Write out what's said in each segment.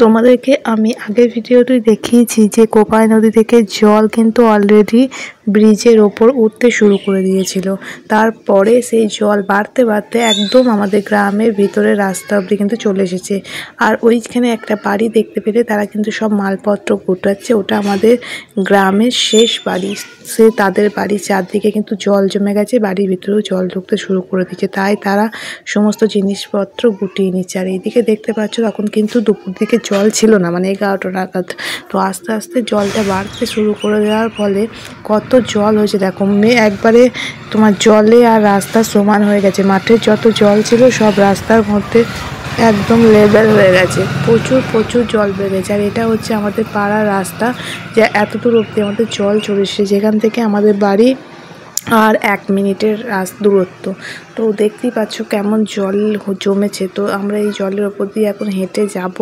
তোমাদেরকে আমি আগের ভিডিওতে দেখিয়েছি যে কোপাই নদী থেকে জল কিন্তু অলরেডি ব্রিজের ওপর উঠতে শুরু করে দিয়েছিল। তারপরে সেই জল বাড়তে বাড়তে একদম আমাদের গ্রামের ভিতরে রাস্তা অবধি কিন্তু চলে এসেছে। আর ওইখানে একটা বাড়ি দেখতে পেলে তারা কিন্তু সব মালপত্র গোটাচ্ছে। ওটা আমাদের গ্রামের শেষ বাড়ি। সে তাদের বাড়ির চারদিকে কিন্তু জল জমে গেছে, বাড়ির ভিতরেও জল ঢুকতে শুরু করে দিচ্ছে। তাই তারা সমস্ত জিনিসপত্র গুটিয়ে নিচ্ছে। আর এইদিকে দেখতে পাচ্ছ তখন কিন্তু দুপুর দিকে জল ছিল না, মানে 11টা নাগাদ। তো আস্তে আস্তে জলটা বাড়তে শুরু করে দেওয়ার ফলে কত জল হয়েছে দেখো, একবারে তোমার জলে আর রাস্তা সমান হয়ে গেছে। মাঠের যত জল ছিল সব রাস্তার মধ্যে একদম লেভেল হয়ে গেছে। প্রচুর প্রচুর জল বেড়ে গেছে। আর এটা হচ্ছে আমাদের পাড়ার রাস্তা, যে এত দূর অবধি আমাদের জল চলে এসেছে, যেখান থেকে আমাদের বাড়ি আর 1 মিনিটের দূরত্ব। তো দেখতেই পাচ্ছ কেমন জল জমেছে। তো আমরা এই জলের ওপর দিয়ে এখন হেঁটে যাব।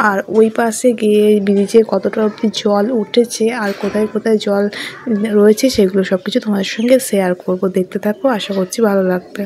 আর ওই পাশে গিয়ে ব্রিজে কতটা অবধি জল উঠেছে আর কোথায় কোথায় জল রয়েছে সেগুলো সব কিছু তোমাদের সঙ্গে শেয়ার করব। দেখতে থাকো, আশা করছি ভালো লাগবে।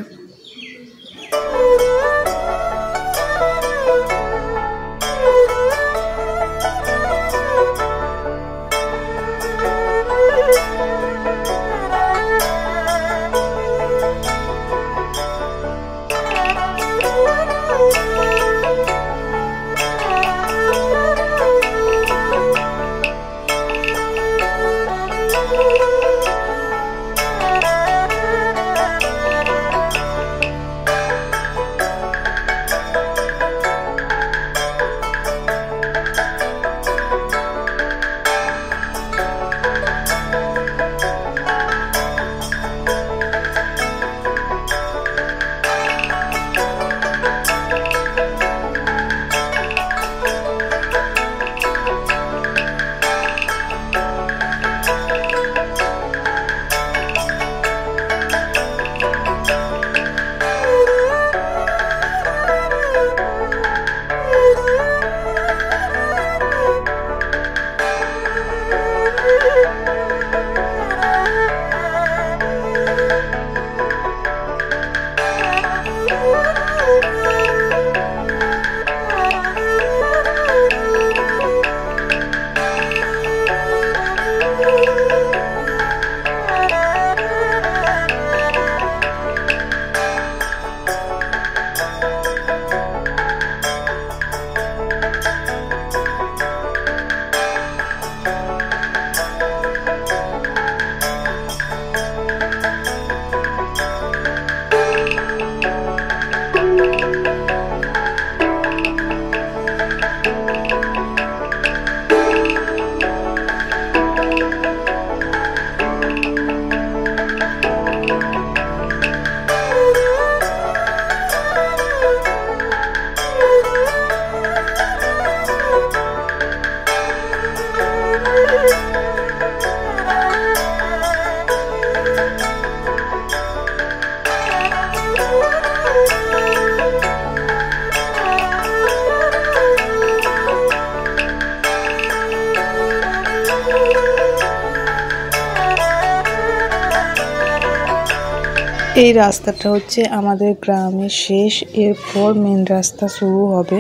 এই রাস্তাটা হচ্ছে আমাদের গ্রামের শেষ, এরপর মেন রাস্তা শুরু হবে।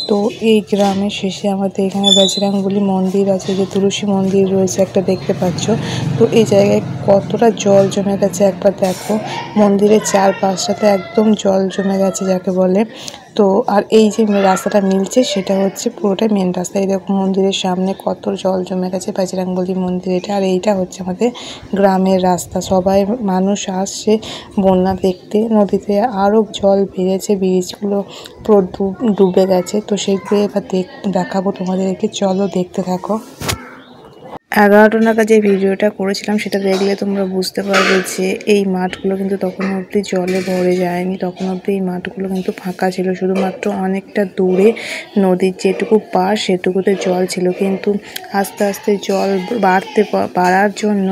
তো এই গ্রামের শেষে আমাদের এখানে বজরংবলী মন্দির আছে, যে তুলসী মন্দির রয়েছে একটা, দেখতে পাচ্ছ। তো এই জায়গায় কতটা জল জমে গেছে একবার দেখো, মন্দিরের চারপাশটাতে একদম জল জমে গেছে যাকে বলে। তো আর এই যে রাস্তাটা মিলছে সেটা হচ্ছে পুরোটাই মেন রাস্তা। এই দেখো মন্দিরের সামনে কত জল জমে গেছে, বজরংবলী মন্দির এটা। আর এইটা হচ্ছে আমাদের গ্রামের রাস্তা। সবাই মানুষ আসছে বন্যা দেখতে। নদীতে আরও জল বেড়েছে, ব্রিজগুলো পুরো ডুবে গেছে। তো সেগুলো এবার দেখাবো তোমাদেরকে, চলো দেখতে থাকো। 11টা নাগাদ যে ভিডিওটা করেছিলাম সেটা দেখলে তোমরা বুঝতে পারবে যে এই মাঠগুলো কিন্তু তখন অবধি জলে ভরে যায়নি। তখন অবধি এই মাঠগুলো কিন্তু ফাঁকা ছিল, শুধুমাত্র অনেকটা দূরে নদীর যেটুকু পার সেটুকুতে জল ছিল। কিন্তু আস্তে আস্তে জল বাড়ার জন্য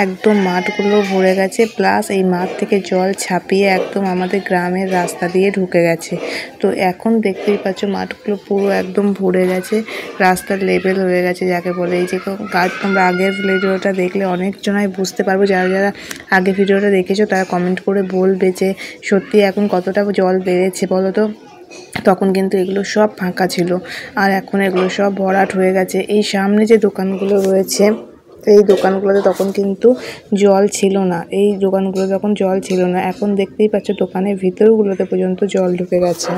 একদম মাঠগুলো ভরে গেছে, প্লাস এই মাঠ থেকে জল ছাপিয়ে একদম আমাদের গ্রামের রাস্তা দিয়ে ঢুকে গেছে। তো এখন দেখতেই পাচ্ছ মাঠগুলো পুরো একদম ভরে গেছে, রাস্তার লেভেল হয়ে গেছে যাকে বলে। এই যে গাছ, তোমরা আগের ভিডিওটা দেখলে অনেকজনাই বুঝতে পারবো। যারা যারা আগের ভিডিওটা দেখেছো তারা কমেন্ট করে বলবে যে সত্যি এখন কতটা জল বেড়েছে বলো তো। তখন কিন্তু এগুলো সব ফাঁকা ছিল, আর এখন এগুলো সব ভরাট হয়ে গেছে। এই সামনে যে দোকানগুলো রয়েছে এই দোকানগুলোতে তখন কিন্তু জল ছিল না, এই দোকানগুলো তখন জল ছিল না। এখন দেখতেই পাচ্ছ দোকানের ভিতরগুলোতে পর্যন্ত জল ঢুকে গেছে।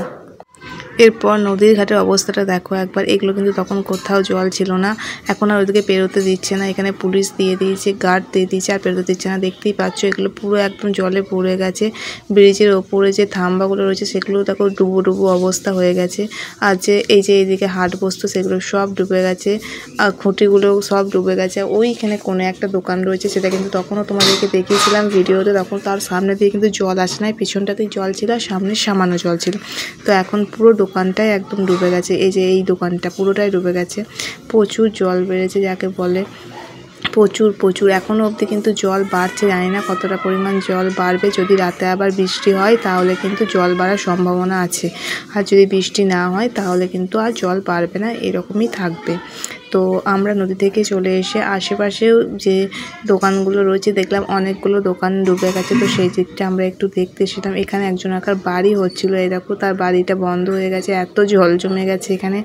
এরপর নদীর ঘাটের অবস্থাটা দেখো একবার, এগুলো কিন্তু তখন কোথাও জল ছিল না, এখন আর ওদিকে পেরোতে দিচ্ছে না, এখানে পুলিশ দিয়ে দিয়েছে, গার্ড দিয়ে দিয়েছে, আর পেরোতে দিচ্ছে না। দেখতেই পাচ্ছ এগুলো পুরো একদম জলে পড়ে গেছে। ব্রিজের ওপরে যে থাম্বাগুলো রয়েছে সেগুলো দেখো ডুবো ডুবো অবস্থা হয়ে গেছে, আর যে এইদিকে হাট বসতো সেগুলো সব ডুবে গেছে, আর খুঁটিগুলো সব ডুবে গেছে। ওইখানে কোনো একটা দোকান রয়েছে, সেটা কিন্তু তখনও তোমাদেরকে দেখিয়েছিলাম ভিডিওতে, তখন তার সামনে দিয়ে কিন্তু জল আসে নাই, পিছনটাতেই জল ছিল আর সামনে সামান্য জল ছিল। তো এখন পুরো দোকানটাই একদম ডুবে গেছে, এই যে এই দোকানটা পুরোটাই ডুবে গেছে। প্রচুর জল বেড়েছে যাকে বলে, প্রচুর প্রচুর। এখনও অবধি কিন্তু জল বাড়ছে, জানি না কতটা পরিমাণ জল বাড়বে। যদি রাতে আবার বৃষ্টি হয় তাহলে কিন্তু জল বাড়ার সম্ভাবনা আছে, আর যদি বৃষ্টি না হয় তাহলে কিন্তু আর জল বাড়বে না, এরকমই থাকবে। তো আমরা নদী থেকে চলে এসে আশেপাশেও যে দোকানগুলো রয়েছে দেখলাম অনেকগুলো দোকান ডুবে গেছে, তো সেই দিকটা আমরা একটু দেখতে এসেছিলাম। এখানে একজন একার বাড়ি হচ্ছিলো, এই দেখো তার বাড়িটা বন্ধ হয়ে গেছে, এত জল জমে গেছে এখানে,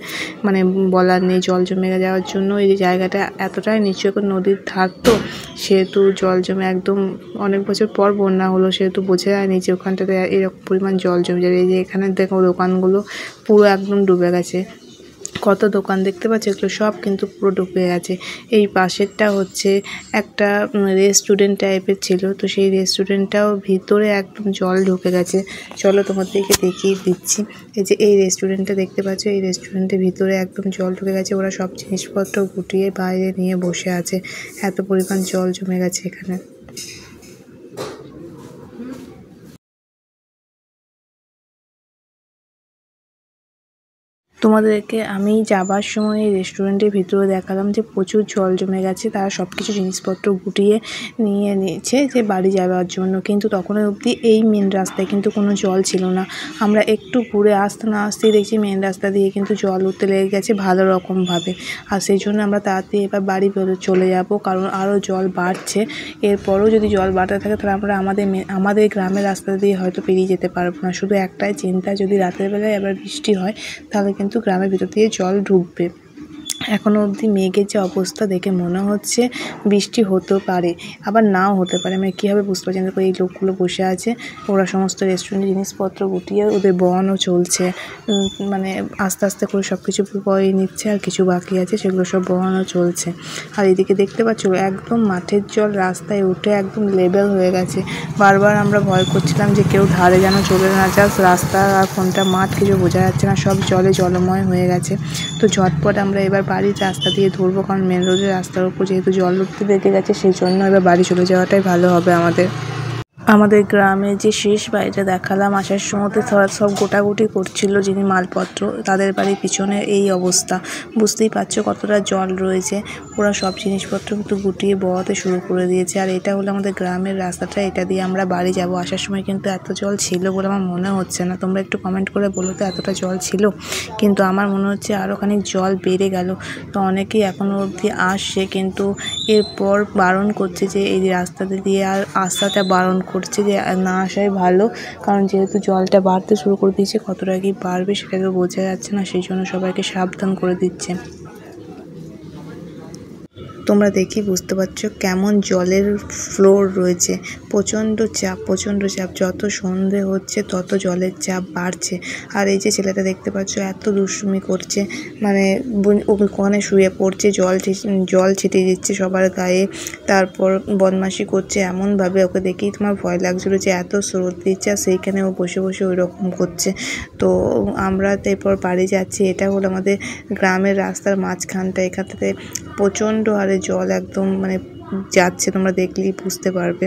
মানে বলার নেই। জল জমে যাওয়ার জন্য এই জায়গাটা এতটাই নিচু, এখন নদীর ধার তো, সেহেতু জল জমে একদম অনেক বছর পর বন্যা হলো, সেহেতু বোঝা যায়নি যে ওখানটাতে এরকম পরিমাণ জল জমে যাবে। এই যে এখানে দেখো দোকানগুলো পুরো একদম ডুবে গেছে, কত দোকান দেখতে পাচ্ছ এগুলো সব কিন্তু পুরো ডুবে গেছে। এই পাশেরটা হচ্ছে একটা রেস্টুরেন্ট টাইপের ছিল, তো সেই রেস্টুরেন্টটাও ভিতরে একদম জল ঢুকে গেছে। চলো তোমাদেরকে দেখিয়ে দিচ্ছি। এই যে এই রেস্টুরেন্টটা দেখতে পাচ্ছ, এই রেস্টুরেন্টের ভিতরে একদম জল ঢুকে গেছে, ওরা সব জিনিসপত্র গুটিয়ে বাইরে নিয়ে বসে আছে, এত পরিমাণ জল জমে গেছে এখানে। তোমাদেরকে আমি যাবার সময় এই রেস্টুরেন্টের ভিতরে দেখালাম যে প্রচুর জল জমে গেছে, তারা সব কিছু জিনিসপত্র গুটিয়ে নিয়ে নিয়েছে যে বাড়ি যাওয়ার জন্য, কিন্তু তখন অবধি এই মেন রাস্তায় কিন্তু কোনো জল ছিল না। আমরা একটু ঘুরে আসতে না আসতেই দেখছি মেন রাস্তা দিয়ে কিন্তু জল উঠতে লেগে গেছে ভালো রকমভাবে, আর সেই জন্য আমরা তাড়াতাড়ি এবার বাড়ি চলে যাব, কারণ আরও জল বাড়ছে। এরপরও যদি জল বাড়তে থাকে তাহলে আমরা আমাদের গ্রামের রাস্তা দিয়ে হয়তো পেরিয়ে যেতে পারবো না। শুধু একটাই চিন্তা, যদি রাতের বেলায় আবার বৃষ্টি হয় তাহলে কিন্তু গ্রামের ভিতর দিয়ে জল ঢুকবে। এখনও অবধি মেঘের যে অবস্থা দেখে মনে হচ্ছে বৃষ্টি হতেও পারে, আবার নাও হতে পারে, আমি কীভাবে বুঝতে পারছি না। এই লোকগুলো বসে আছে, ওরা সমস্ত রেস্টুরেন্টের জিনিসপত্র গুটিয়ে ওদের বহনও চলছে, মানে আস্তে আস্তে করে সব কিছু বয়ে নিচ্ছে, আর কিছু বাকি আছে সেগুলো সব বহনও চলছে। আর এদিকে দেখতে পাচ্ছ একদম মাঠের জল রাস্তায় উঠে একদম লেভেল হয়ে গেছে। বারবার আমরা ভয় করছিলাম যে কেউ ধারে যেন চলে না যাক, রাস্তা আর কোনটা মাঠ কিছু বোঝা যাচ্ছে না, সব জলে জলময় হয়ে গেছে। তো ঝটপট আমরা এবার বাড়ির রাস্তা দিয়ে ধরবো, কারণ মেন রোডের রাস্তার উপর যেহেতু জল উঠতে দেখে গেছে, সেই জন্য এবার বাড়ি চলে যাওয়াটাই ভালো হবে আমাদের। আমাদের গ্রামে যে শেষ বাড়িটা দেখালাম, আসার সময়তে সব গোটাগুটি করছিল যিনি মালপত্র, তাদের বাড়ির পিছনে এই অবস্থা। বুঝতেই পারছো কতটা জল রয়েছে, ওরা সব জিনিসপত্র কিন্তু গুটিয়ে বওয়াতে শুরু করে দিয়েছে। আর এটা হলো আমাদের গ্রামের রাস্তাটা, এটা দিয়ে আমরা বাড়ি যাব। আসার সময় কিন্তু এত জল ছিল বলে আমার মনে হচ্ছে না, তোমরা একটু কমেন্ট করে বলো তো এতটা জল ছিল, কিন্তু আমার মনে হচ্ছে আরও খানিক জল বেড়ে গেল। তো অনেকেই এখনও অবধি আসছে, কিন্তু এরপর বারণ করছে যে এই রাস্তাতে দিয়ে আর আসাটা বারণ করছে, যে না আসাই ভালো, কারণ যেহেতু জলটা বাড়তে শুরু করে দিয়েছে, কতটা কি বাড়বে সেটাকে বোঝা যাচ্ছে না, সেই জন্য সবাইকে সাবধান করে দিচ্ছে। তোমরা দেখি বুঝতে পারছো কেমন জলের ফ্লোর রয়েছে, প্রচণ্ড চাপ, প্রচণ্ড চাপ। যত সন্ধে হচ্ছে তত জলের চাপ বাড়ছে। আর এই যে ছেলেটা দেখতে পাচ্ছ এত দুষ্টুমি করছে, মানে ওখানে শুয়ে পড়ছে, জল ছিটিয়ে দিচ্ছে সবার গায়ে, তারপর বদমাশি করছে এমনভাবে, ওকে দেখেই তোমার ভয় লাগছিলো যে এত স্রোত দিচ্ছে আর সেইখানে ও বসে বসে ওই রকম করছে। তো আমরা এরপর বাড়ি যাচ্ছি, এটা হলো আমাদের গ্রামের রাস্তার মাঝখানটা, এখান থেকে প্রচণ্ড হারে জল একদম মানে যাচ্ছে, তোমরা দেখলেই বুঝতে পারবে।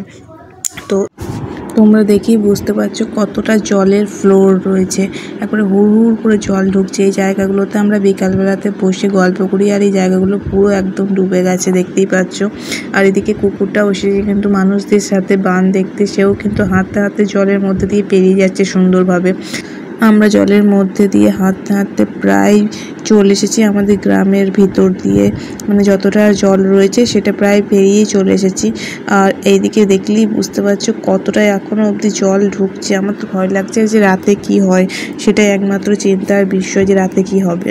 তো তোমরা দেখেই বুঝতে পারছো কতটা জলের ফ্লোর রয়েছে, একবারে হুড় হুড় করে জল ঢুকছে। এই জায়গাগুলোতে আমরা বিকালবেলাতে বসে গল্প করি, আর এই জায়গাগুলো পুরো একদম ডুবে গেছে দেখতেই পাচ্ছ। আর এদিকে কুকুরটাও এসেছে কিন্তু মানুষদের সাথে বান দেখতে, সেও কিন্তু হাঁটতে হাঁটতে জলের মধ্যে দিয়ে পেরিয়ে যাচ্ছে সুন্দরভাবে। আমরা জলের মধ্যে দিয়ে হাঁটতে হাঁটতে প্রায় চলে এসেছি আমাদের গ্রামের ভিতর দিয়ে, মানে যতটা জল রয়েছে সেটা প্রায় পেরিয়েই চলে এসেছি। আর এইদিকে দেখলেই বুঝতে পারছো কতটা এখনো অবধি জল ঢুকছে। আমার তো ভয় লাগছে যে রাতে কি হয়, সেটাই একমাত্র চিন্তার বিষয় যে রাতে কি হবে।